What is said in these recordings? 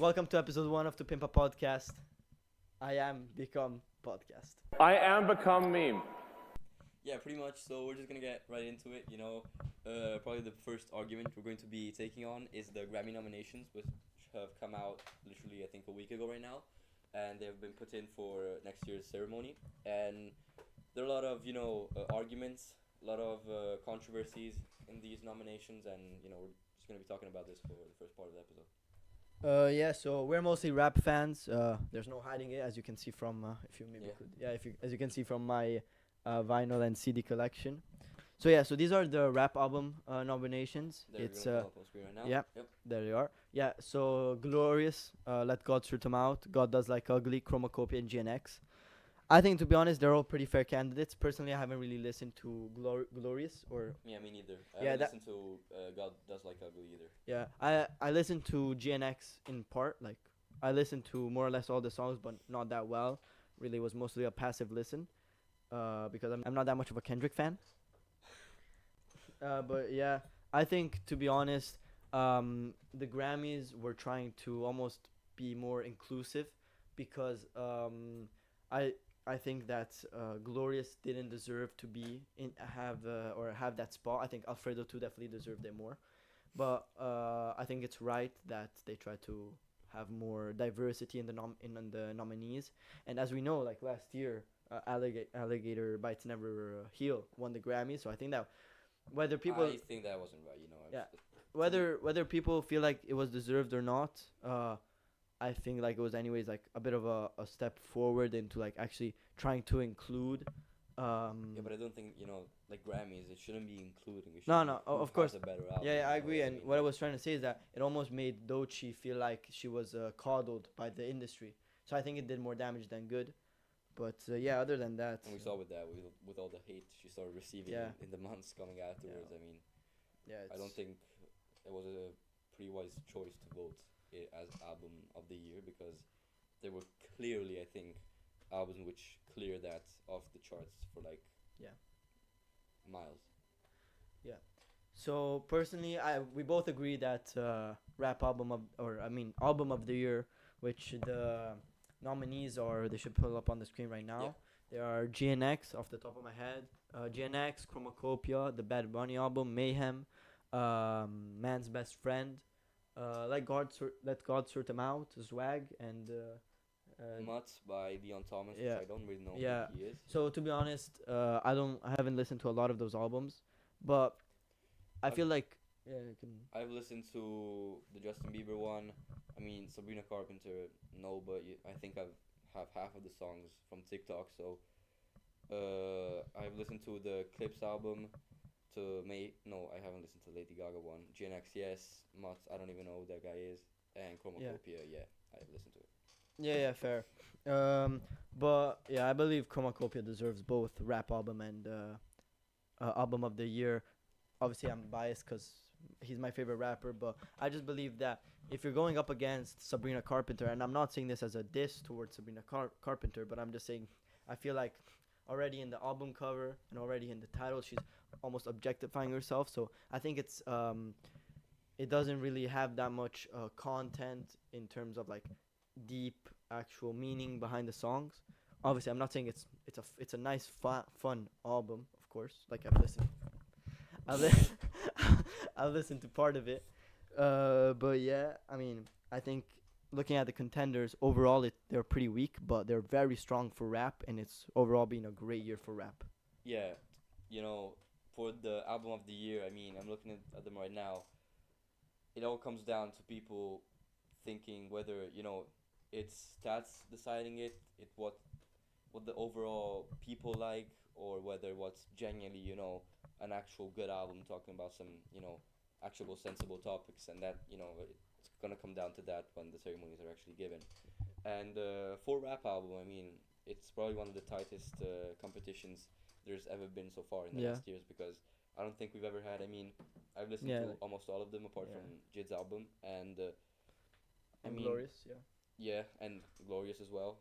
Welcome to episode 1 of To Pimp a podcast. I am become podcast. I am become meme. Yeah, pretty much. So we're just gonna get right into it. Probably the first argument we're going to be taking on is the Grammy nominations, which have come out literally I think a week ago right now, and they have been put in for next year's ceremony. And there are a lot of arguments, a lot of controversies in these nominations, and we're just gonna be talking about this for the first part of the episode. So we're mostly rap fans. There's no hiding it, as you can see from as you can see from my vinyl and CD collection. So these are the rap album nominations. There, It's we're gonna pull up on screen right now. yeah. Yep. There they are. Yeah, so Glorious, Let God Sort 'Em Out, God Does Like Ugly, Chromacopia, and GNX. I think, to be honest, they're all pretty fair candidates. Personally, I haven't really listened to Glorious or... Yeah, me neither. I Yeah, haven't that- listened to God Does Like Ugly either. Yeah, I listened to GNX in part. Like, I listened to more or less all the songs, but not that well. Really was mostly a passive listen because I'm not that much of a Kendrick fan. But yeah, I think, to be honest, the Grammys were trying to almost be more inclusive because I think that Glorious didn't deserve to be have that spot. I think Alfredo too definitely deserved it more, but I think it's right that they try to have more diversity in the nominees. And as we know, like last year, Alligator Bites Never Heal won the Grammy. So I think that whether people I think that wasn't right. Yeah. whether people feel like it was deserved or not, I think like it was anyways like a bit of a step forward into like actually trying to include. Yeah, but I don't think like Grammys. It shouldn't be including. It should No, be no, who of has course. a better album. Yeah, I agree. what And what I was trying to say is that it almost made Doechii feel like she was coddled by the industry. So I think it did more damage than good. But yeah, other than that, And we saw with that, with all the hate she started receiving Yeah. in the months coming afterwards. I mean, yeah, I don't think it was a pretty wise choice to vote it as album of the year because there were clearly, I think, albums which clear that off the charts for like Yeah. miles. So personally, we both agree that rap album album of the year, which the nominees are, they should pull up on the screen right now. Yeah. They are GNX off the top of my head, GNX, Chromacopia, the Bad Bunny album, Mayhem, Man's Best Friend, Let God Sort 'Em Out, Swag, and Mutts by Leon Thomas, yeah. which I don't really know Yeah. who he is. So to be honest, I haven't listened to a lot of those albums, but I I've- feel like you can. I've listened to the Justin Bieber one. I mean, Sabrina Carpenter, no, but I think I've have half of the songs from TikTok. So, I've listened to the Clips album. No, I haven't listened to Lady Gaga one. GNX, yes. Mutts, I don't even know who that guy is. And Chromacopia, yeah, I've listened to it. Yeah, fair. But yeah, I believe Chromacopia deserves both rap album and album of the year. Obviously, I'm biased because he's my favorite rapper, but I just believe that if you're going up against Sabrina Carpenter, and I'm not saying this as a diss towards Sabrina Carpenter, but I'm just saying I feel like already in the album cover and already in the title, she's almost objectifying herself. So I think it doesn't really have that much content in terms of like deep actual meaning behind the songs. Obviously, I'm not saying it's a nice fun album, of course. Like I've listened to part of it, but yeah, I mean, I think looking at the contenders overall, they're pretty weak, but they're very strong for rap, and it's overall been a great year for rap. Yeah, for the album of the year, I mean, I'm looking at them right now. It all comes down to people thinking whether it's stats deciding what the overall people like, or whether what's genuinely an actual good album talking about some actual sensible topics, and that it's gonna come down to that when the ceremonies are actually given. And for rap album, I mean, it's probably one of the tightest competitions there's ever been so far in the Yeah. last years, because I don't think we've ever had. I mean, I've listened Yeah, to like- almost all of them apart yeah. from Jid's album, and I And mean, Glorious, yeah. yeah, and Glorious as well.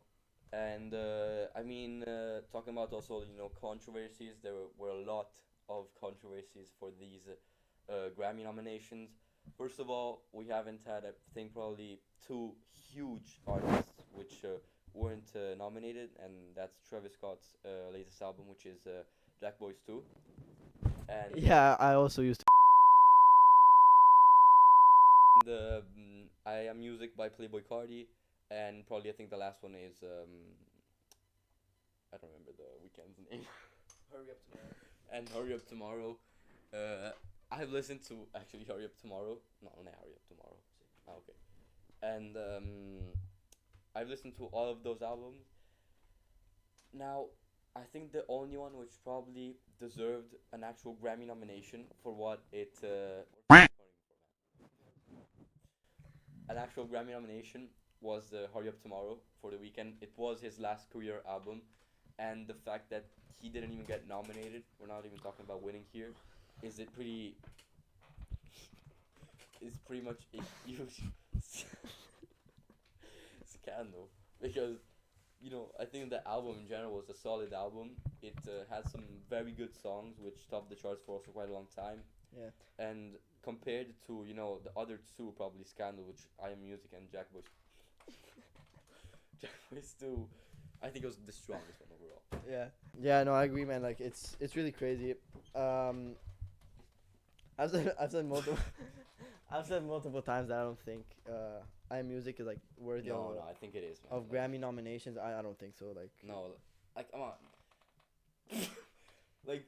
And I mean, talking about also controversies, there were a lot of controversies for these Grammy nominations. First of all, we haven't had, I think, probably two huge artists which weren't nominated, and that's Travis Scott's latest album, which is Jack Boys 2, and Yeah, I also used to. the I Am Music by Playboy Cardi, and probably I think the last one is I don't remember the weekend's name. Hurry up tomorrow. And Hurry Up Tomorrow. I've listened to actually Hurry Up Tomorrow. No, not Hurry Up Tomorrow. Oh, okay. And I've listened to all of those albums. Now, I think the only one which probably deserved an actual Grammy nomination for what it an actual Grammy nomination was the Hurry Up Tomorrow for the weekend. It was his last career album, and the fact that he didn't even get nominated, we're not even talking about winning here, is it pretty is pretty much a huge scandal because I think the album in general was a solid album. It had some very good songs which topped the charts for also quite a long time, Yeah. and compared to the other two probably scandal, which I Am Music and Jack Boys. Jack Boys 2, I think it was the strongest one overall. Yeah. Yeah. No, I agree, man. Like it's really crazy. I've said multiple I've said multiple times that I don't think I Music is like worthy No, I think it is, man. of Grammy nominations. I don't think so. Like No, like come on. Like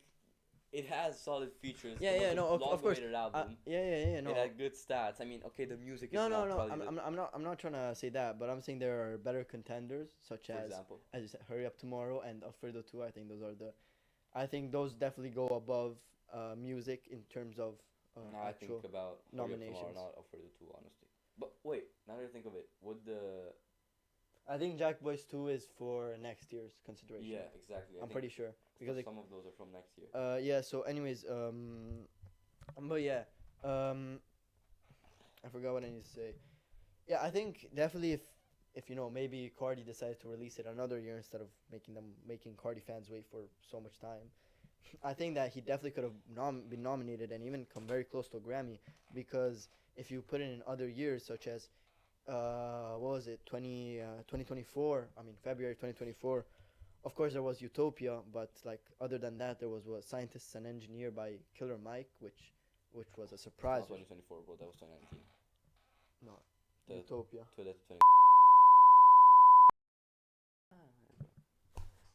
it has solid features. Yeah, It was yeah, a no, of course. long-awaited album. yeah, no. It had good stats. I mean, okay, the music is No, no, not no. probably I'm not trying to say that, but I'm saying there are better contenders, such for example. as you said, Hurry Up Tomorrow and Alfredo 2. I think those are I think those definitely go above music in terms of No, I think actual about Hurry Up nominations. Tomorrow, not Offer the Two, honestly. But wait, now that I think of it, would the I think Jack Boys 2 is for next year's consideration. yeah, exactly. I'm pretty sure because some of those are from next year. yeah. So, anyways, but yeah, I forgot what I need to say. Yeah, I think definitely if maybe Cardi decided to release it another year instead of making Cardi fans wait for so much time, I think that he definitely could have been nominated and even come very close to a Grammy because if you put it in other years such as what was it 2024, I mean February 2024, of course there was Utopia, but like other than that there was what Scientists and Engineer by Killer Mike, which was a surprise. Not 2024, bro. That was 2019. No, The Utopia. 2020.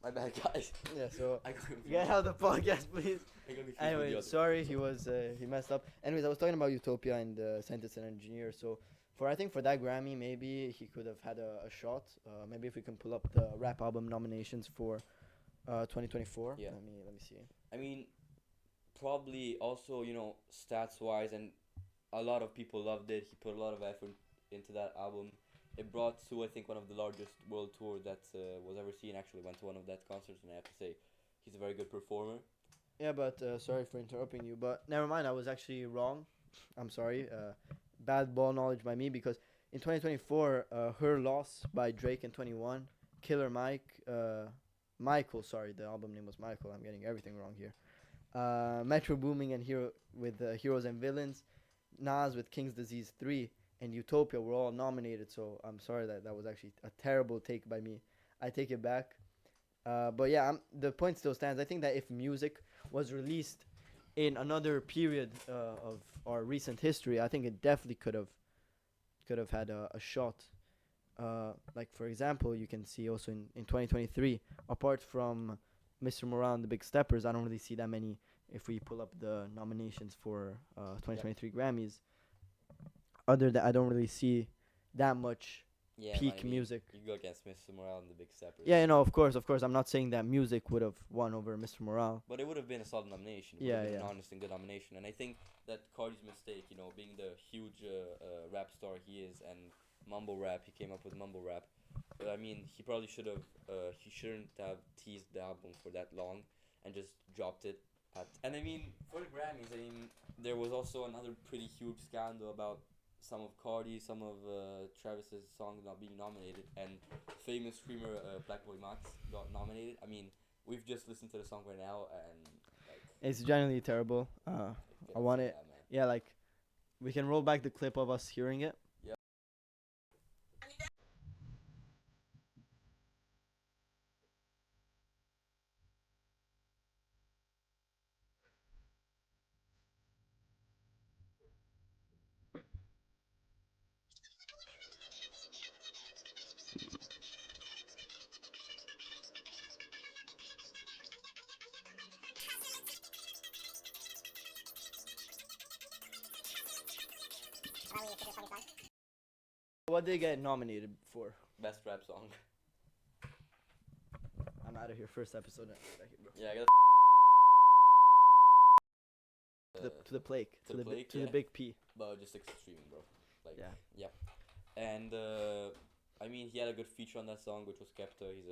My bad, guys. Yeah, so I got confused. get out of the podcast, please. I got confused with the Anyway, other. sorry, he messed up. Anyways, I was talking about Utopia and Scientist and Engineer. So I think for that Grammy, maybe he could have had a shot. Maybe if we can pull up the rap album nominations for 2024. Yeah. Let me see. I mean, probably also stats wise, and a lot of people loved it. He put a lot of effort into that album. It brought to I think one of the largest world tour that was ever seen. Actually, went to one of that concerts, and I have to say, he's a very good performer. Yeah, but sorry for interrupting you. But never mind, I was actually wrong. I'm sorry. Bad ball knowledge by me because in 2024, Her Loss by Drake and 21, Killer Mike, Michael, sorry, the album name was Michael. I'm getting everything wrong here. Metro Booming and Heroes and Villains, Nas with King's Disease 3, and Utopia were all nominated. So I'm sorry that was actually a terrible take by me. I take it back. But yeah, the point still stands. I think that if music was released in another period of our recent history, I think it definitely could have had a shot. Like for example, you can see also in 2023, apart from Mr. Morale and the Big Steppers, I don't really see that many. If we pull up the nominations for 2023 Grammys, other than I don't really see that much Yeah, peak I mean, music. You go against Mr. Morale and the Big Steppers. Yeah, of course. I'm not saying that music would have won over Mr. Morale. But it would have been a solid nomination. It Yeah, would have been yeah. an honest and good nomination. And I think that Cardi's mistake, being the huge rap star he is, and mumble rap, he came up with mumble rap. But I mean, he probably he shouldn't have teased the album for that long and just dropped it. And I mean, for the Grammys, there was also another pretty huge scandal about some of Cardi, some of Travis's songs not being nominated, and famous screamer Black Boy Max got nominated. I mean, we've just listened to the song right now, and like It's genuinely terrible. I want it. man. Yeah, like We can roll back the clip of us hearing it. Yeah. What did they get nominated for? Best rap song. I'm out of here. First episode. Bro. Yeah, I got To the plague. to the plague, to the yeah. big P. but just extreme, bro. Like, Yeah. yeah. And I mean, he had a good feature on that song, which was Skepta. He's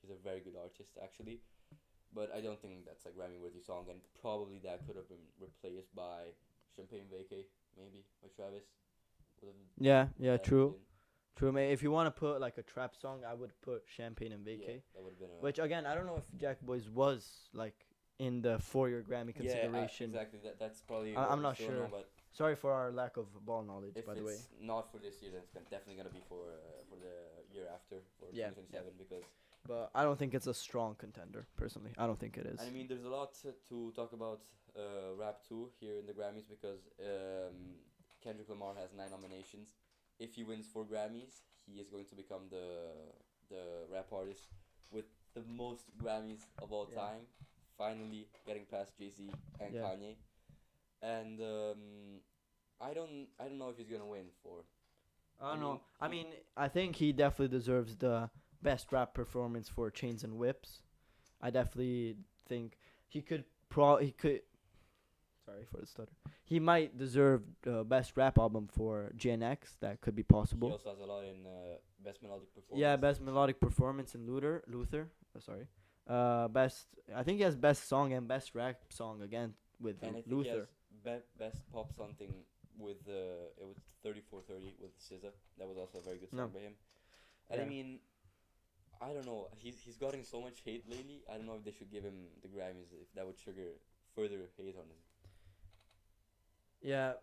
a very good artist actually. But I don't think that's a Grammy worthy song, and probably that could have been replaced by Champagne Vacay, maybe by Travis. Yeah, Would yeah, that have true. been- True, mate. If you want to put like a trap song, I would put Champagne and Yeah, Vacay. that would have been a. Which again, I don't know if Jack Boys was like in the 4-year Grammy consideration. Yeah, exactly. That's probably. I'm what we not still sure. know, but Sorry for our lack of ball knowledge, if by the way. it's not for this year, then it's definitely gonna be for the year after, for Yeah, 2027, because. But I don't think it's a strong contender, personally. I don't think it is. I mean, there's a lot to talk about rap too here in the Grammys, because Kendrick Lamar has 9 nominations. If he wins 4 Grammys, he is going to become the rap artist with the most Grammys of all Yeah. time. Finally getting past Jay-Z and Yeah. Kanye. And I don't know if he's gonna win 4. I don't I know. mean, I mean, I think he definitely deserves the best rap performance for Chains and Whips. I definitely think he could he could. Sorry for the stutter. He might deserve best rap album for GNX. That could be He possible. also has a lot in best melodic performance. Yeah, best melodic performance in Luther. Sorry. Best. I think he has best song and best rap song again with And I think Luther. he has best pop something with it was 3430 with SZA. That was also a very good song No. by him. And I Yeah. mean, I don't know. He's gotten so much hate lately. I don't know if they should give him the Grammys, if that would trigger further hate on him. Yeah,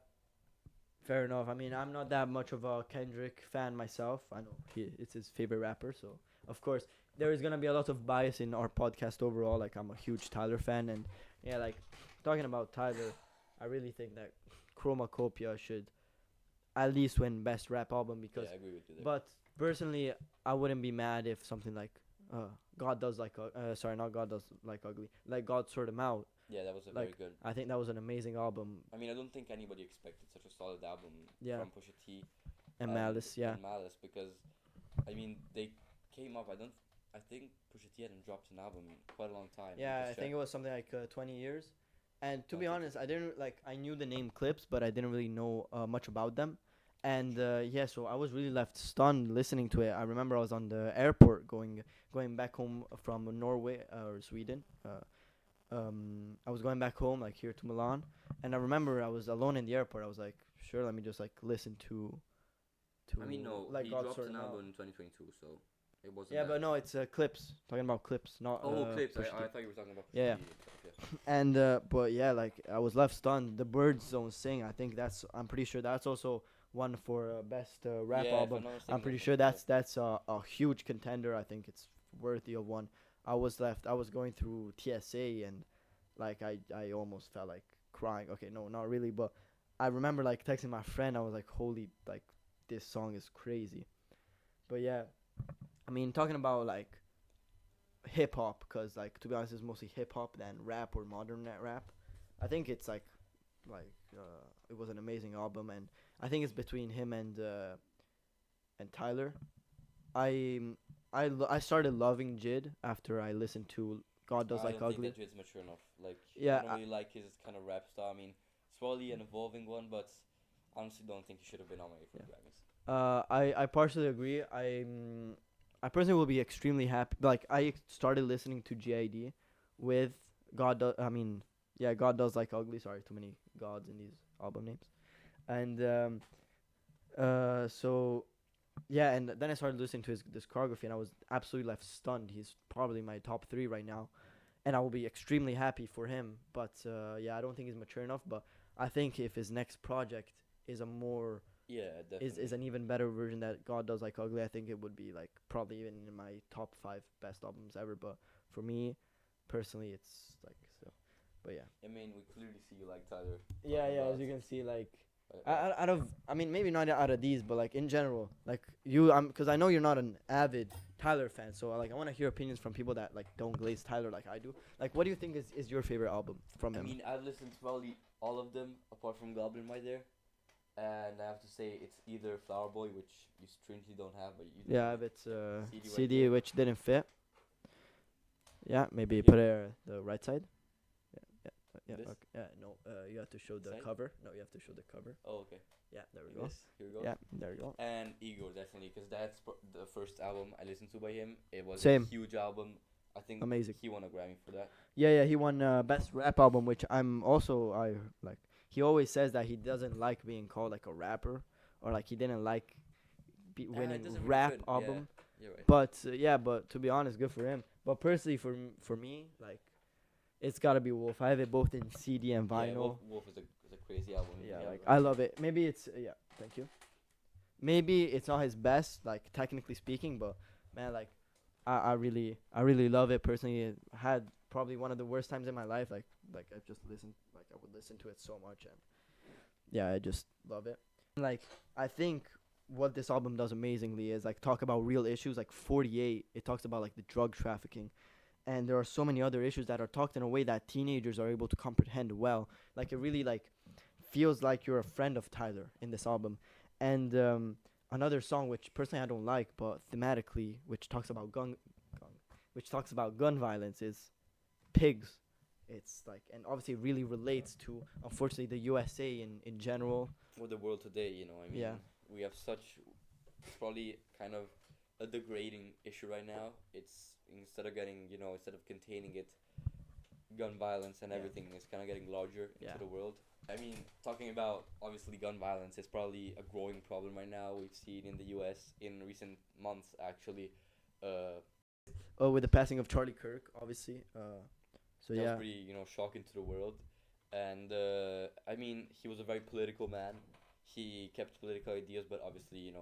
fair enough. I mean, I'm not that much of a Kendrick fan myself. I know it's his favorite rapper, so of course there is gonna be a lot of bias in our podcast overall. Like I'm a huge Tyler fan, and yeah, like talking about Tyler, I really think that Chromacopia should at least win best rap album because. Yeah, I agree with you there. But personally, I wouldn't be mad if something like God does like sorry, not God does like ugly, like God sort him out. Yeah, that was a like, very good. I think that was an amazing album. I mean, I don't think anybody expected such a solid album Yeah. from Pusha T And Malice, yeah. and Malice, because I mean they came up. I think Pusha T hadn't dropped an album in quite a long time. Yeah, I Just think it checked. was something like 20 years. And to be Something. honest, I didn't like. I knew the name Clips, but I didn't really know much about them. And yeah, so I was really left stunned listening to it. I remember I was on the airport going back home from Norway or Sweden. I was going back home like here to Milan, and I remember I was alone in the airport. I was like, sure, let me just like listen to. I mean, no, like he God dropped Sorted an Out. album in 2022, so it wasn't. Yeah, that. but no, it's Clips. Talking about Clips, not. Oh, Clips. Pusha T. I thought you were talking about. Yeah. Pusha T itself, yeah. And but yeah, like I was left stunned. The Birds Don't Sing. I think I'm pretty sure that's also one for best rap Yeah, if I'm album. not I'm mistaken, pretty that's sure what it that's a huge contender. I think it's worthy of one. I was going through TSA and like I almost felt like crying. Okay, no, not really, but I remember like texting my friend. I was like, holy, like this song is crazy. But yeah, I mean talking about like hip hop, cause like to be honest, it's mostly hip hop than rap or modern rap. I think it's like it was an amazing album, and I think it's between him and Tyler. I I started loving Jid after I listened to God Does I Like don't Ugly. think that Jid's mature enough. Like, Yeah, I don't really like his kind of rap style. I mean, it's probably an evolving one, but honestly, don't think he should have been nominated for Yeah. the Grammys. I partially agree. I personally will be extremely happy. Like I started listening to GID with I mean, yeah, God Does Like Ugly. Sorry, too many gods in these album names. And so yeah, and then I started listening to his discography, and I was absolutely left stunned. He's probably my top 3 right now, and I will be extremely happy for him. But yeah, I don't think he's mature enough. But I think if his next project is a more Yeah, is definitely. an even better version that God Does Like Ugly, I think it would be like probably even in my top 5 best albums ever. But for me, personally, it's like so. But yeah. I mean, we clearly see you like Tyler. Yeah, yeah. As But you can see, like uh, uh, out of, I mean, maybe not out of these, but like in general, like you, because I know you're not an avid Tyler fan, so like I want to hear opinions from people that like don't glaze Tyler like I do. Like, what do you think is your favorite album from I him? mean, I've listened to probably all of them apart from Goblin right there, and I have to say it's either Flower Boy, which you strangely don't have, but you do Yeah, have if it's CD right CD there. which didn't fit. Yeah, maybe Right put here. it the right side. Yeah, yeah, yeah. This. Okay. Yeah, no. You have to show the Side? cover. No, you have to show the cover. Oh, okay. Yeah, there we Like go. this. Here we go. Yeah, there we go. And Ego definitely, because that's the first album I listened to by him. It was Same. a huge album. I think Amazing. he won a Grammy for that. Yeah, yeah. He won best rap album, which I'm also I like. He always says that he doesn't like being called like a rapper, or like he didn't like It winning doesn't really rap fit. album. Yeah, you're right. But yeah, but to be honest, good for him. But personally, for me, like it's gotta be Wolf. I have it both in CD and Yeah, vinyl. Wolf is a crazy album. Yeah, like I love it. Maybe it's yeah. Thank you. Maybe it's not his best, like technically speaking, but man, like I really love it personally. It had probably one of the worst times in my life. Like I've just listened, like I would listen to it so much, and yeah, I just love it. Like I think what this album does amazingly is like talk about real issues. Like 48, it talks about like the drug trafficking, and there are so many other issues that are talked in a way that teenagers are able to comprehend well. Like it really like feels like you're a friend of Tyler in this album. And another song which personally I don't like, but thematically, which talks about gun violence, is Pigs. It's like, and obviously it really relates to, unfortunately, the USA in general. For the world today, I mean, Yeah. we have such probably kind of a degrading issue right now. It's instead of containing it, gun violence and Yeah. everything is kind of getting larger Yeah. into the world. I mean, talking about obviously gun violence is probably a growing problem right now. We've seen in the U.S. in recent months actually. Oh, with the passing of Charlie Kirk, obviously. So That was yeah. pretty shocking to the world, and I mean he was a very political man. He kept political ideas, but obviously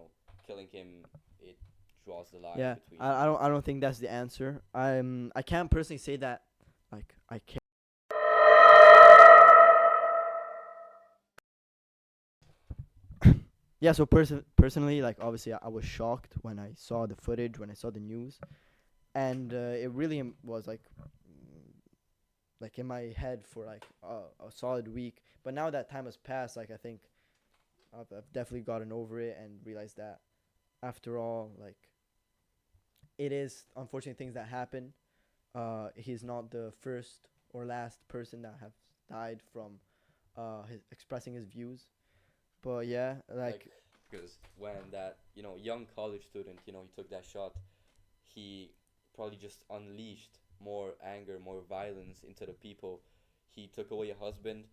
killing him, it draws the line Yeah, between. I don't think that's the answer. I can't personally say that like I can. Yeah, so personally, like obviously I was shocked when I saw the footage, when I saw the news, and it really was like in my head for like a solid week. But now that time has passed, like I think I've definitely gotten over it and realized that after all, like it is unfortunately things that happen. He's not the first or last person that have died from his expressing his views. But yeah, like Because when that young college student he took that shot, he probably just unleashed more anger, more violence into the people. He took away a husband,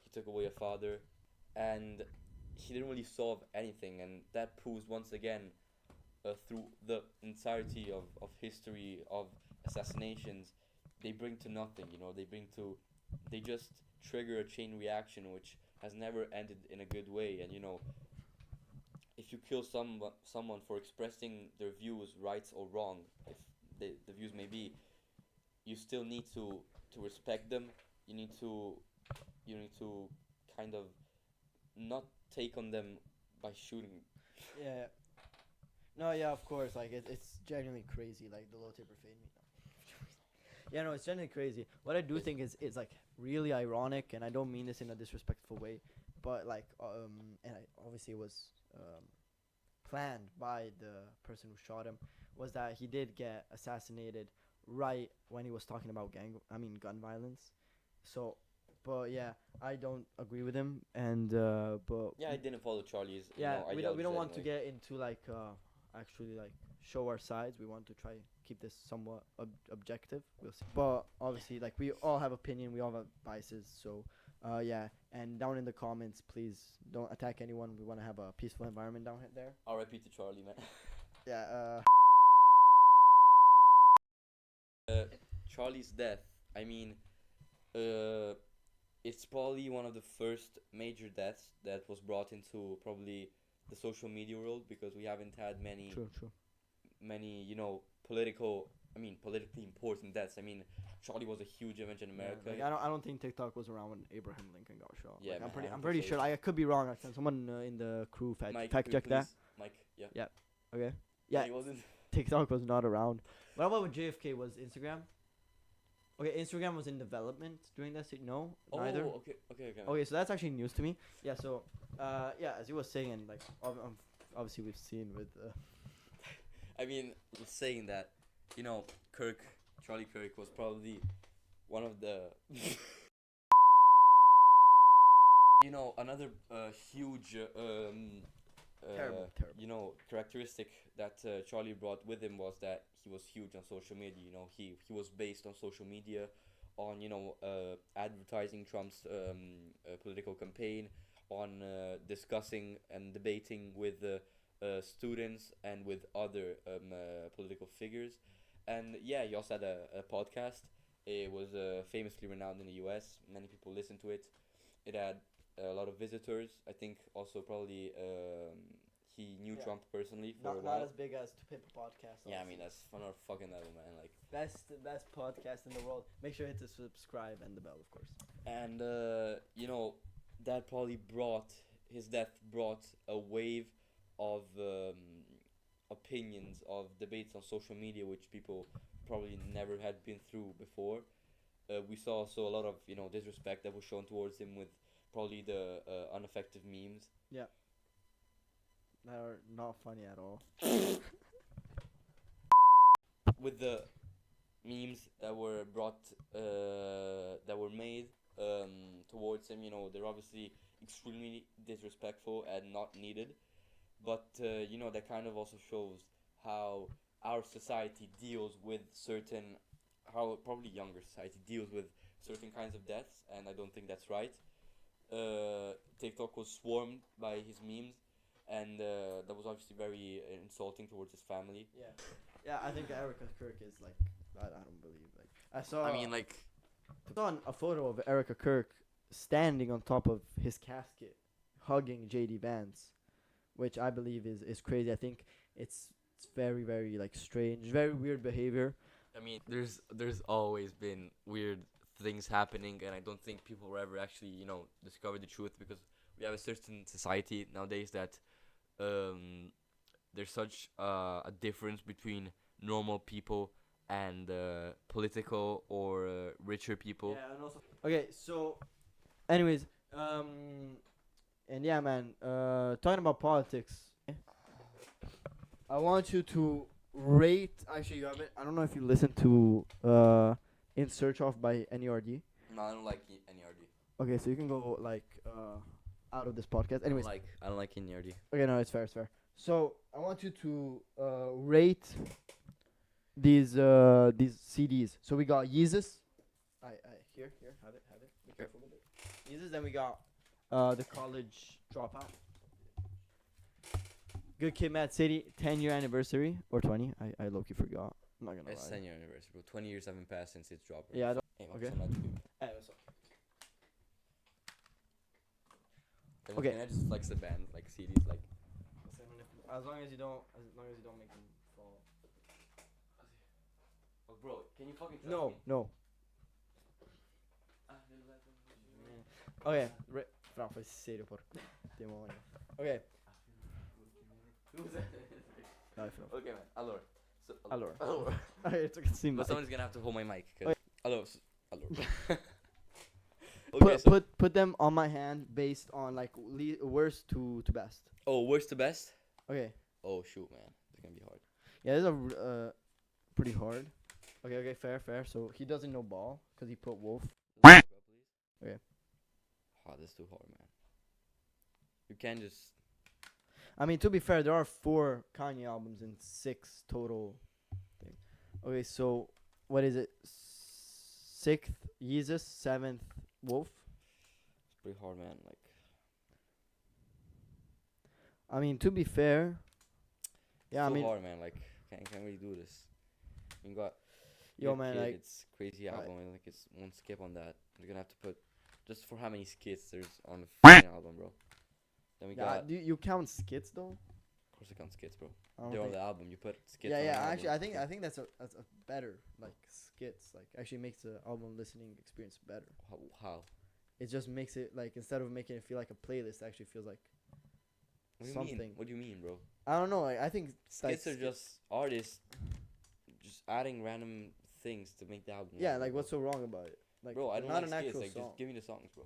he took away a father, and he didn't really solve anything. And that proves once again, through the entirety of history of assassinations, they bring to nothing. They just trigger a chain reaction which has never ended in a good way. And if you kill someone for expressing their views, rights or wrong, if the views may be, you still need to respect them. You need to kind of not take on them by shooting. yeah, no, yeah, of course, like it's genuinely crazy. Like the low taper fade me. Yeah, no, it's genuinely crazy. What I do think is like really ironic, and I don't mean this in a disrespectful way, but like and obviously it was planned by the person who shot him, was that he did get assassinated right when he was talking about gun violence. So, but yeah, I don't agree with him, and but Yeah, I didn't follow Charlie's yeah, we ideologies don't want to anyway. get into like actually like show our sides. We want to try keep this somewhat objective. We'll see. But obviously, like we all have opinion, we all have biases. So yeah, and down in the comments, please don't attack anyone. We want to have a peaceful environment down there. R.I.P. to Charlie, man. Yeah. uh, Charlie's death. I mean, uh, it's probably one of the first major deaths that was brought into probably the social media world, because we haven't had True, true. many, political, politically important deaths. I mean, Charlie was a huge event in Yeah, America. like I don't think TikTok was around when Abraham Lincoln got shot. Yeah, Like, man, I I'm have to pretty say sure. I could be wrong. Can someone in the crew Mike, fact check that? Mike, yeah. Yeah. Okay. Yeah, Yeah, he wasn't. TikTok was not around. What about when JFK was Instagram? Okay, Instagram was in development during that. No, neither. Oh, okay. Okay, so that's actually news to me. Yeah. So, yeah, as you were saying, and like, obviously we've seen with. I mean, saying that, Charlie Kirk was probably one of the, another huge, Terrible. characteristic that Charlie brought with him was that he was huge on social media. He was based on social media, on advertising Trump's political campaign, on discussing and debating with students and with other political figures, and yeah, he also had a podcast. It was famously renowned in the U.S. Many people listened to it. It had a lot of visitors. I think also probably he knew Yeah. Trump personally for a Not while. as big as To Pimp podcast. Yeah, I obviously. mean that's on our fucking level, man. Like, best podcast in the world. Make sure to hit the subscribe and the bell, of course. and that probably his death brought a wave of opinions, of debates on social media, which people probably never had been through before. We saw also a lot of disrespect that was shown towards him, with probably the ineffective memes. Yeah. That are not funny at all. With the memes that were that were made towards him, they're obviously extremely disrespectful and not needed. But that kind of also shows how our society deals with how probably younger society deals with certain kinds of deaths, and I don't think that's right. TikTok was swarmed by his memes, and that was obviously very insulting towards his family. Yeah. Yeah, I think Erica Kirk is like I don't believe like I saw. I mean, like, I saw a photo of Erica Kirk standing on top of his casket, hugging JD Vance, which I believe is crazy. I think it's very very like strange, very weird behavior. I mean, there's always been weird things happening, and I don't think people will ever actually discover the truth, because we have a certain society nowadays that there's such a difference between normal people and political or richer people. Yeah, and also. Okay, so, anyways, and yeah, man, talking about politics, I want you to rate. Actually, you haven't. I don't know if you listened to In Search Of by NERD. No, I don't like NERD. Okay, so you can go like out of this podcast. Anyways, I don't like NERD. okay, no, it's fair, it's fair. So I want you to rate these CDs. So we got Yeezus. Here, have it. Be careful with it. Yeezus. Then we got the College Dropout. Good Kid, Mad City, 10-year anniversary or 20. I low-key forgot. I'm not gonna It's lie. 10-year anniversary, bro. 20 years haven't passed since its drop. Bro. Yeah, I don't. Hey, Okay. Okay. Can I just flex the band, like CDs, like? As long as you don't make them fall. Oh, bro, can you fucking trust No, me? no. Okay, fra fai serio por demonio. Okay. Dai, fra. Okay, man. Allora. So, Allora. Allora. Okay, it's okay. But someone's gonna have to hold my mic. Okay. Allora. Okay, Put them on my hand based on like worst to best. Oh, worst to best? Okay. Oh, shoot, man. It's gonna be hard. Yeah, this is pretty hard. Okay, fair. So he doesn't know ball because he put wolf. Okay. Oh, this is too hard, man. You can't just. I mean, to be fair, there are 4 Kanye albums and 6 total thing. Okay, so what is it? 6th Yeezus, 7th Wolf. It's pretty hard, man. Like. I mean, to be fair, yeah, It's I mean, hard, man. Like, can't really do this. You got. yo, Your man, Kid, like, it's crazy album, and like it's one skip on that. You're gonna have to put just for how many skits there's on the fucking album, bro. Then we Yeah, got. do you count skits though? Of course, I count skits, bro. I don't They're on think- the album. You put skits. yeah, on yeah. an Actually, album. I think that's a better like skits. Like actually makes the album listening experience better. How? It just makes it like instead of making it feel like a playlist, it actually feels like What do you something. mean? What do you mean, bro? I don't know. Like, I think Skits are just artists just adding random things to make the album. yeah. longer, Like bro. what's so wrong about it? Like Bro, I they're don't not like an skits. actual Like, song. just give me the songs, bro.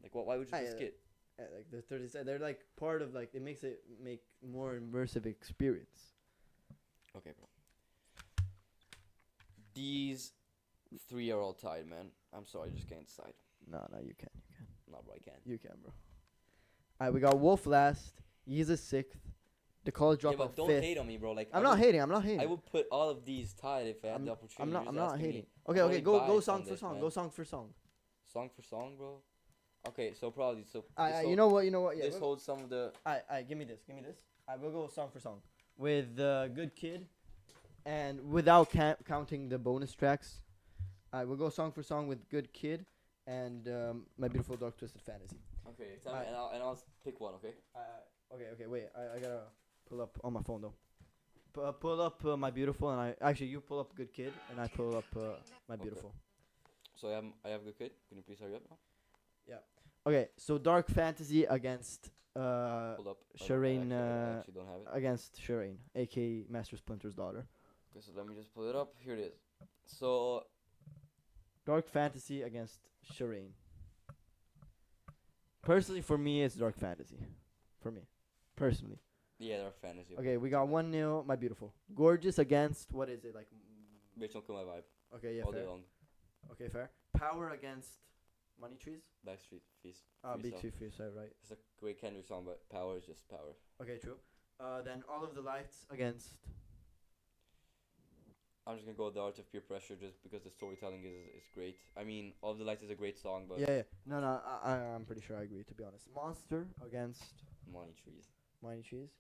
Like, why would you Ah, put yeah. skit? Yeah, like the 30 they're like part of like it makes it make more immersive experience. Okay, bro. These three are all tied, man. I'm sorry, I just can't decide. No, you can. No, bro, I can't. You can, bro. Alright, we got Wolf last. Yeezus sixth. The College Yeah, Dropout but don't fifth. hate on me, bro. Like, I'm not hating. I'm not hating. I would put all of these tied if I had the opportunity. I'm You're not. just I'm not asking hating. me. Okay, I'm okay. only Go biased song on for this, song. man. Go song for song. Song for song, bro. Okay, so probably so. You know what? Yeah. This holds some of the. Give me this. I will go song for song with Good Kid, and without counting the bonus tracks. I will go song for song with Good Kid and My Beautiful Dark Twisted Fantasy. Okay, tell me, and I'll pick one. Okay. Okay. Wait. I gotta pull up on my phone though. Pull up My Beautiful, and you pull up Good Kid, and I pull up My Beautiful. So I have Good Kid. Can you please hurry up now? Okay, so Dark Fantasy against Hold up. Shireen, I actually don't have it. against Shireen, aka Master Splinter's daughter. Okay, so let me just pull it up. Here it is. So Dark Fantasy against Shireen. Personally, for me, it's Dark Fantasy. For me, personally. yeah, Dark Fantasy. Okay, we got 1-0. My Beautiful. Gorgeous against what is it like? Bitch, don't kill my vibe. Okay, yeah, All fair. day long. Okay, fair. Power against Money Trees. Backstreet Feast. Big freestyle. Two Fears, right? It's a great Kendrick song, but power is just power. Okay, true. Then All of the Lights against. I'm just gonna go with the Art of Peer Pressure just because the storytelling is great. I mean, All of the Lights is a great song, but Yeah. No. I'm pretty sure I agree. To be honest, Monster against Money Trees. Money Trees.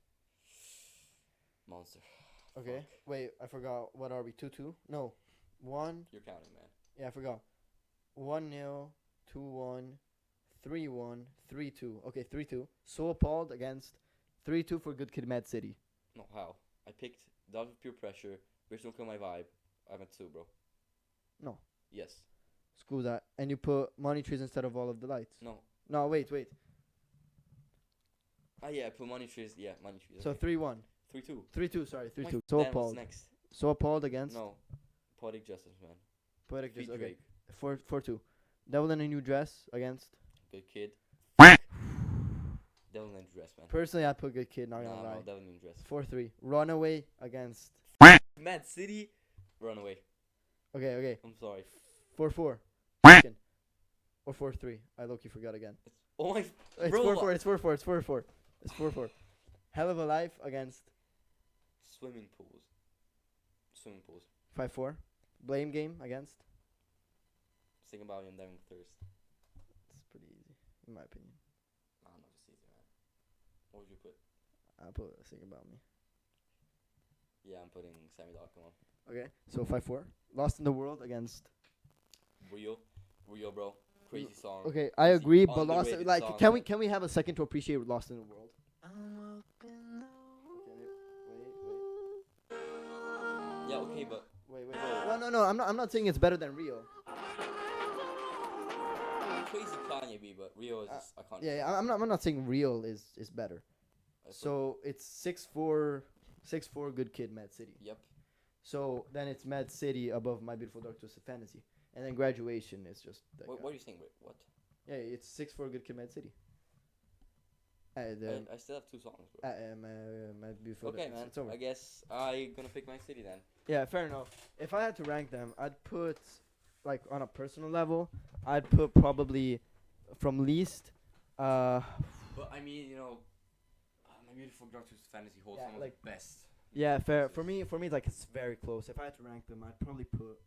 Monster. Okay. Fuck. Wait, I forgot. What are we? 2-2? No. 1. You're counting, man. Yeah, I forgot. 1-0, 2-1, 3-1, 3-2. Okay, 3-2. So Appalled against 3-2 for Good Kid, Mad City. No, how? I picked the Art of Peer Pressure. Bitch, don't kill my vibe. I'm at 2, bro. No. Yes. Screw that. And you put Money Trees instead of All of the Lights. No. No, wait. Ah, yeah, I put Money Trees. Yeah, Money Trees. So 3-1. 3-2. 3-2, sorry. 3-2. So Then what's Appalled. next? So Appalled against No. Poetic Justice, man. Poetic Feat Justice. Okay. Drake. 4-2. Devil in a New Dress against. Good Kid. Devil in a Dress, man. Personally, I put Good Kid, not gonna No, lie. Devil in a Dress. 4-3. Runaway against. Mad City. Runaway. Okay. I'm sorry. 4-4. Second. Or 4-3. I low-key forgot again. Oh my. It's Bro, 4-4. It's 4-4. It's 4-4. Hell of a Life against Swimming pools. 5-4. Blame Game against. Sing about you and dying of thirst. It's pretty easy, in my opinion. I don't know if it's easy, man. What would you put? I'll put Sing About Me. Yeah, I'm putting Sammy Dog. Come on. Okay, so 5-4. Lost in the World against. Rio, bro. Crazy song. Okay, I It's the agree, but Lost. underrated Like, song, can man. we have a second to appreciate Lost in the World? Yeah, okay, but Wait. No. I'm not saying it's better than Rio. crazy Kanye B, but Rio is just iconic. Yeah. I'm not saying Real is better. I put- So it's 6-4, Good Kid, Mad City. Yep. So then it's Mad City above My Beautiful Dark Twisted Fantasy, and then Graduation is just. Like What are you saying? Wait, what? Yeah, it's 6-4 Good Kid, Mad City. And I still have 2 songs, bro. My Beautiful. Okay, man. It's over. I guess I gonna pick my city then. Yeah, fair enough. If I had to rank them, I'd put, like, on a personal level, I'd put probably from least. But I mean, My Beautiful Dark Twisted Fantasy holds Yeah, some of like- the best. Yeah, fair. For me, like, it's very close. If I had to rank them, I'd probably put.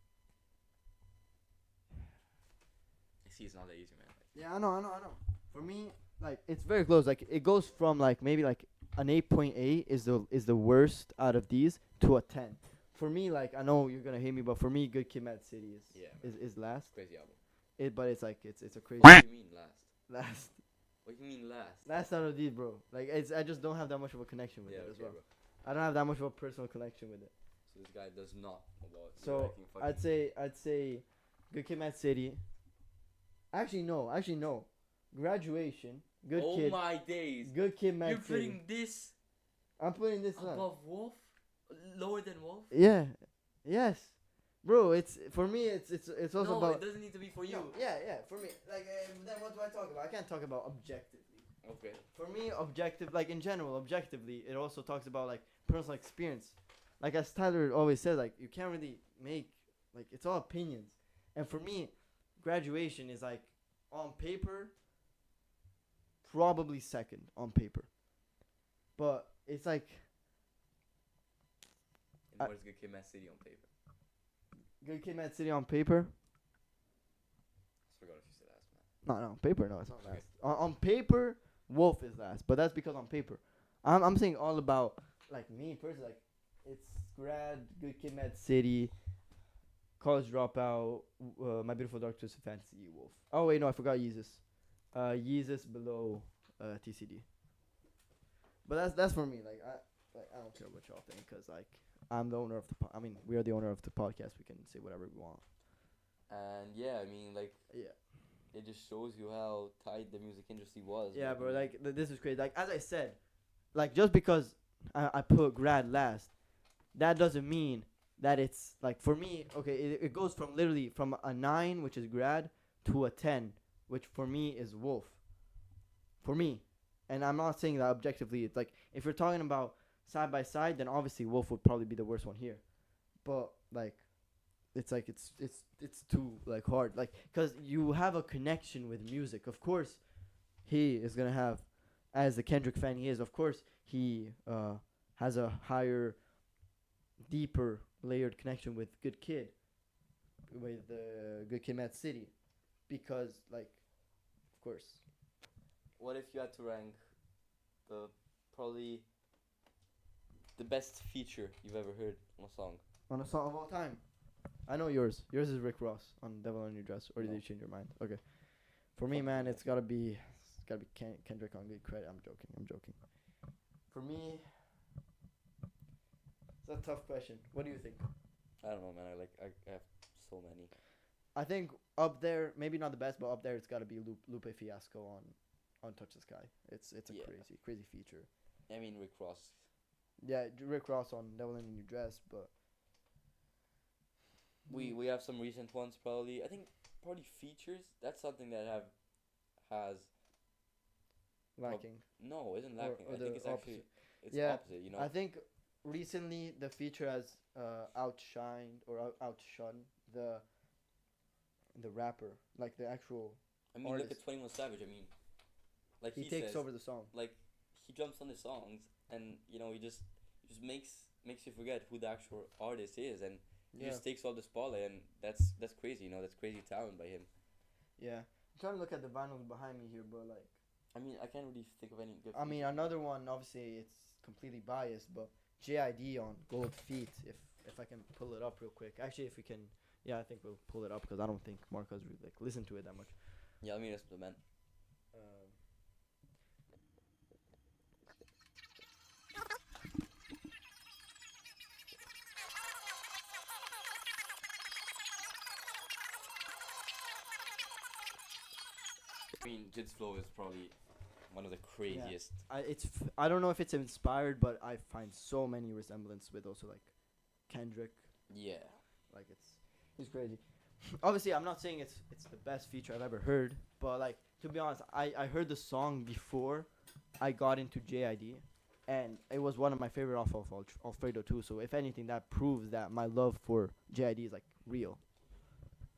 I see it's not that easy, man. Yeah, I know. For me, like, it's very close. Like, it goes from like maybe like an 8.8 is the worst out of these to a 10. For me, like, I know you're gonna hate me, but for me, Good Kid, Mad City Yeah, is last. Crazy album. but it's like it's a crazy What do you mean last? last. What do you mean last? That's not a deep, bro. Like I just don't have that much of a connection with Yeah, it as okay, well. bro. I don't have that much of a personal connection with it. So this guy does not know about your So liking fucking. I'd say Good Kid, Mad City. Actually no. Graduation. Good Oh Kid. my days! Good Kid, Mad You're City. putting this I'm putting this one. above Wolf, lower than Wolf. Yeah. Yes. Bro, it's for me. It's also No, about. it doesn't need to be for you. No, yeah. For me, like then what do I talk about? I can't talk about objectively. Okay. For me, objective, like in general, objectively, it also talks about like personal experience. Like as Tyler always says, like you can't really make like it's all opinions. And for me, graduation is like on paper, probably second on paper, but it's like And what is Good Kid, Mad City on paper? Good Kid, Mad City on paper. I forgot if you said last, man. No, paper. No, it's not Okay. last. On paper, Wolf is last, but that's because on paper. I'm saying all about like me personally. Like it's grad, Good Kid, Mad City, College Dropout, My Beautiful Dark Twisted Fantasy, Wolf. Oh wait, no, I forgot Yeezus. Yeezus below TCD. But that's for me. Like I don't care what y'all think, cause like I'm the owner of the. I mean, we are the owner of the podcast. We can say whatever we want. And yeah, I mean, like, Yeah. it just shows you how tight the music industry was. Yeah, back bro. then. Like this is crazy. Like as I said, like just because I put grad last, that doesn't mean that it's like for me. Okay, it goes from literally from a 9, which is grad, to a 10, which for me is Wolf. For me, and I'm not saying that objectively. It's like if you're talking about side by side, then obviously Wolf would probably be the worst one here. But like, it's like it's too like hard. Like because you have a connection with music. Of course, he is gonna have, as the Kendrick fan he is. Of course, he has a higher, deeper, layered connection with Good Kid, with Good Kid, Mad City, because like, of course. What if you had to rank the probably the best feature you've ever heard on a song? On a song of all time. I know yours. Yours is Rick Ross on "Devil in Your Dress," or did No. you change your mind? Okay. For me, man, it's gotta be Kendrick on Good Credit. I'm joking. For me, it's a tough question. What do you think? I don't know, man. I have so many. I think up there, maybe not the best, but up there, it's gotta be Lupe Fiasco on "Touch the Sky." It's a Yeah. crazy feature. I mean, Rick Ross. Yeah, Rick Ross on "Devil in Your Dress," but We have some recent ones probably. I think probably features. That's something that has lacking. no isn't Or- lacking. or I the think it's actually opposite. it's Yeah, opposite. You know. I think recently the feature has outshined or outshone the rapper, like the actual. I mean, look artist. at 21 Savage. I mean, like He he takes says, over the song. like he jumps on the songs, and you know he just makes you forget who the actual artist is, and he Yeah, just takes all the spotlight, and that's crazy. You know, that's crazy talent by him. yeah. I'm trying to look at the vinyls behind me here, but like, I mean, I can't really think of any good. I mean, another one. Obviously, it's completely biased, but JID on Gold Feet. If I can pull it up real quick. Actually, if we can, yeah, I think we'll pull it up because I don't think Marco's really like listened to it that much. Yeah, I mean, that's the man. Um, I mean, Jid's flow is probably one of the craziest. I don't know if it's inspired, but I find so many resemblance with also like Kendrick. Yeah. Like he's crazy. Obviously, I'm not saying it's the best feature I've ever heard, but like to be honest, I heard the song before I got into JID, and it was one of my favorite off of Alfredo too. So if anything, that proves that my love for JID is like real.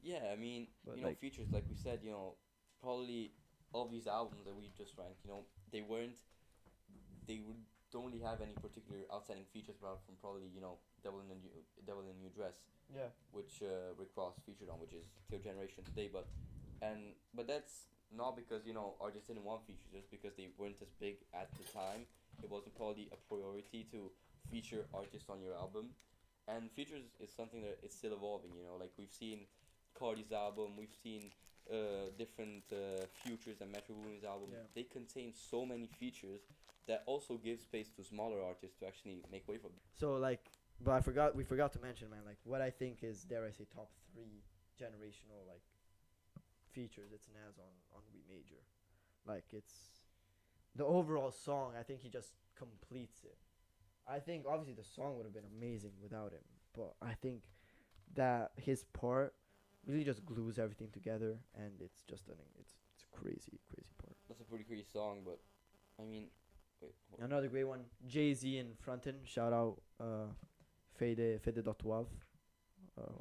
Yeah, I mean, But, you know, like- features like we said, you know, probably all these albums that we just ranked, you know, they don't really have any particular outstanding features apart from probably, you know, Devil in a New Dress, Yeah. which Rick Ross featured on, which is Theo Generation today, but that's not because, you know, artists didn't want features, just because they weren't as big at the time. It wasn't probably a priority to feature artists on your album, and features is something that it's still evolving. You know, like we've seen Cardi's album, we've seen different Futures and Metro Boomin's album, Yeah. they contain so many features that also give space to smaller artists to actually make way for them. So like, but we forgot to mention, man, like what I think is, dare I say, top 3 generational like features it's Nas on We Major. Like it's the overall song. I think he just completes it. I think obviously the song would have been amazing without him, but I think that his part really just glues everything together, and it's just it's a crazy part. That's a pretty crazy song, but I mean, wait, Another great one, Jay-Z and Frontin. Shout out, Fede.wav,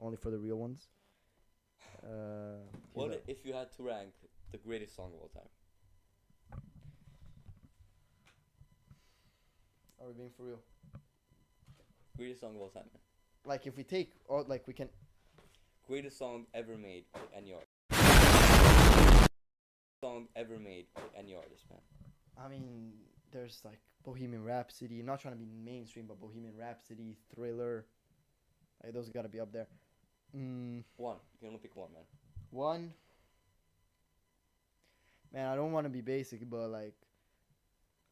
only for the real ones. He's what a- if you had to rank the greatest song of all time? Are we being for real? Greatest song of all time, man. Like if we take all, like we can. Greatest song ever made by any artist. Song ever made by any artist, man. I mean, there's like Bohemian Rhapsody. I'm not trying to be mainstream, but Bohemian Rhapsody, Thriller, like those gotta be up there. One. You can only pick one, man. One. Man, I don't want to be basic, but like,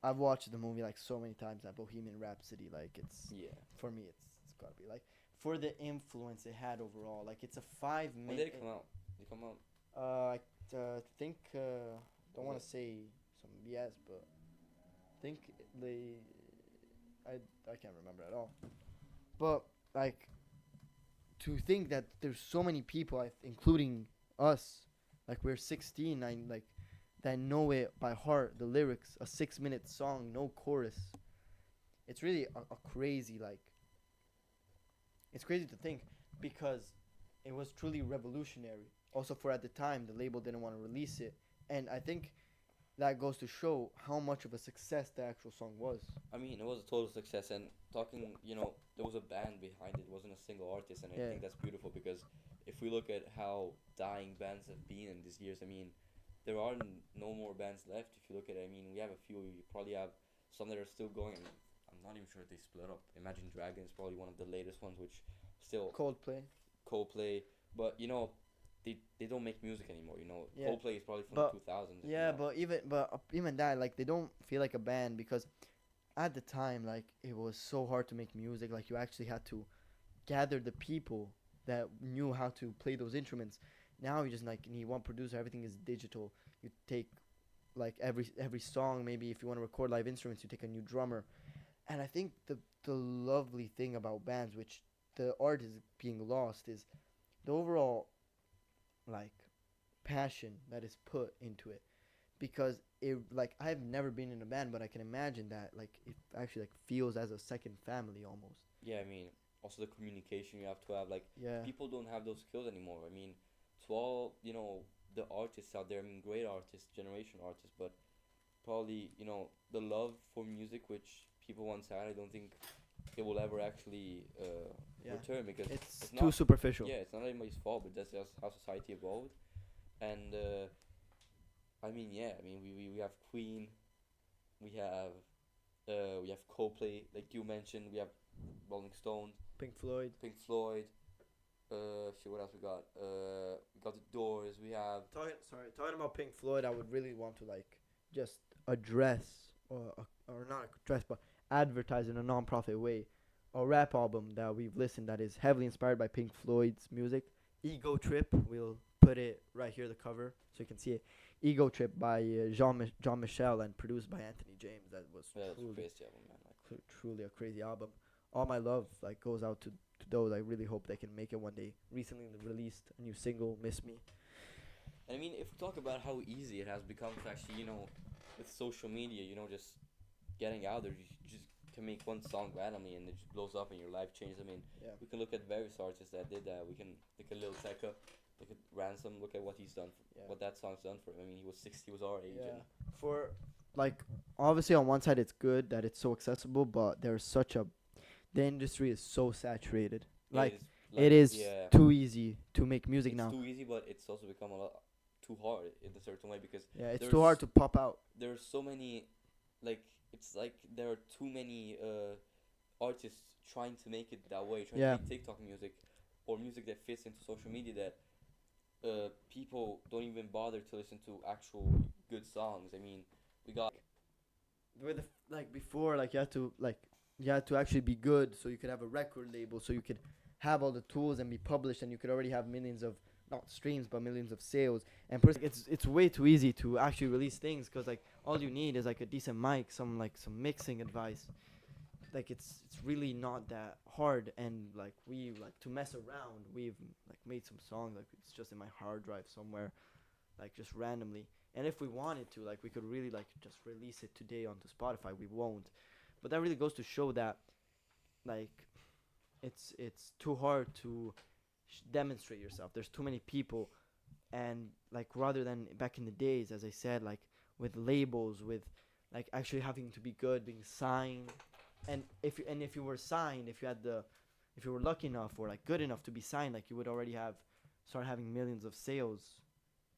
I've watched the movie like so many times. That Bohemian Rhapsody, like it's Yeah. for me, it's gotta be like for the influence it had overall. Like it's a 5 minute. When did it come out? Did it come out? I think don't want to say some BS, but think they I can't remember at all. But like to think that there's so many people, including us, like we're 16, like that know it by heart, the lyrics, a 6 minute song, no chorus. It's really a crazy like. It's crazy to think because it was truly revolutionary. Also, for at the time, the label didn't want to release it, and I think that goes to show how much of a success the actual song was. I mean, it was a total success, and talking, there was a band behind it. It wasn't a single artist, and I Yeah. think that's beautiful because if we look at how dying bands have been in these years, I mean, there are no more bands left. If you look at it, I mean, we have a few. You probably have some that are still going. I'm not even sure if they split up. Imagine Dragons, probably one of the latest ones, which still Coldplay. Coldplay, but they don't make music anymore. Yeah. Coldplay is probably from But- the 2000s. Yeah, but even that, like they don't feel like a band because at the time, like it was so hard to make music. Like you actually had to gather the people that knew how to play those instruments. Now you just like need one producer. Everything is digital. You take like every song. Maybe if you want to record live instruments, you take a new drummer. And I think the lovely thing about bands, which the art is being lost, is the overall like passion that is put into it. Because it like I've never been in a band, but I can imagine that like it actually like feels as a second family almost. yeah, I mean, also the communication you have to have. Like, Yeah. people don't have those skills anymore. I mean, to all the artists out there. I mean, great artists, generation artists, but probably the love for music which people once had. I don't think it will ever actually Yeah. return because It's it's too not. superficial. Yeah, it's not anybody's fault, but that's just how society evolved. And I mean, yeah, I mean, we have Queen, we have Coldplay, like you mentioned, we have Rolling Stones, Pink Floyd. Pink Floyd, shit, what else we got? We got the Doors, we have Talking about Pink Floyd, I would really want to like just address or not address, but advertise in a non-profit way a rap album that we've listened that is heavily inspired by Pink Floyd's music. Ego Trip. We'll put it right here, the cover, so you can see it. Ego Trip by Jean Michel and produced by Anthony James. That was that's a truly, crazy album, man. Like, truly a crazy album. All my love like goes out to those. I really hope they can make it one day. Recently released a new single, "Miss Me." and I mean, if we talk about how easy it has become to actually, with social media, just getting out there, you just can make one song randomly and it just blows up and your life changes. I mean, Yeah. we can look at various artists that did that. We can look at Lil Tecca, look at Ransom, look at what he's done, Yeah. what that song's done for him. I mean, he was 60, he was our age. Yeah. And For like obviously on one side it's good that it's so accessible, but there's such a the industry is so saturated. Like it is yeah, too easy to make music it's now. too easy, but it's also become a lot too hard in a certain way because Yeah, it's there's too hard to pop out. there's so many, like, it's like there are too many artists trying to make it that way, trying Yeah. to make TikTok music or music that fits into social media that people don't even bother to listen to actual good songs. I mean, we got With the, like before, like you had to actually be good, so you could have a record label, so you could have all the tools and be published, and you could already have millions of not streams but millions of sales. And it's way too easy to actually release things because like all you need is like a decent mic, some mixing advice. Like it's really not that hard, and like we like to mess around. We've like made some songs like it's just in my hard drive somewhere, like just randomly. And if we wanted to, like we could really like just release it today onto Spotify. We won't, but that really goes to show that like it's too hard to demonstrate yourself. There's too many people, and like rather than back in the days, as I said, like with labels, with like actually having to be good, being signed, and if you were signed, if you were lucky enough or like good enough to be signed, like you would already have start having millions of sales,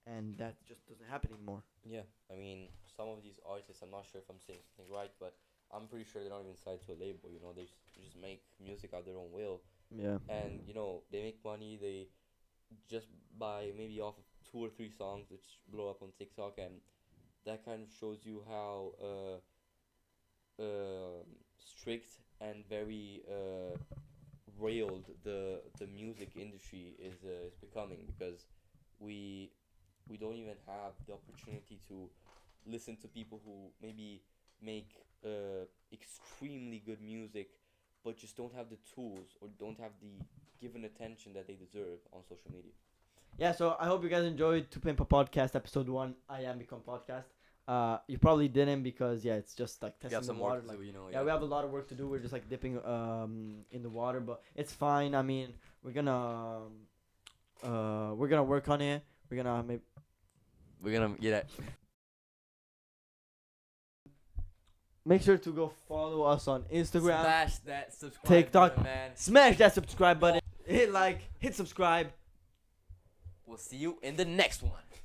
and that just doesn't happen anymore. yeah. I mean, some of these artists, I'm not sure if I'm saying something right, but I'm pretty sure they're not even signed to a label. You know, they just make music out their own will, Yeah. and you know they make money. They just buy maybe off of 2 or 3 songs which blow up on TikTok, and that kind of shows you how strict and very railed the music industry is becoming, because we we don't even have the opportunity to listen to people who maybe make extremely good music but just don't have the tools or don't have the given attention that they deserve on social media. Yeah, so I hope you guys enjoyed To Pimp a Podcast episode 1. I am Become Podcast. You probably didn't because yeah, it's just like We testing have the some water. work to Like, do, you know. yeah, we have a lot of work to do. We're just like dipping in the water, but it's fine. I mean, we're gonna work on it. We're gonna maybe We're gonna get make sure to go follow us on Instagram. smash that subscribe TikTok. button, man. Smash that subscribe button. Hit like, hit subscribe. We'll see you in the next one.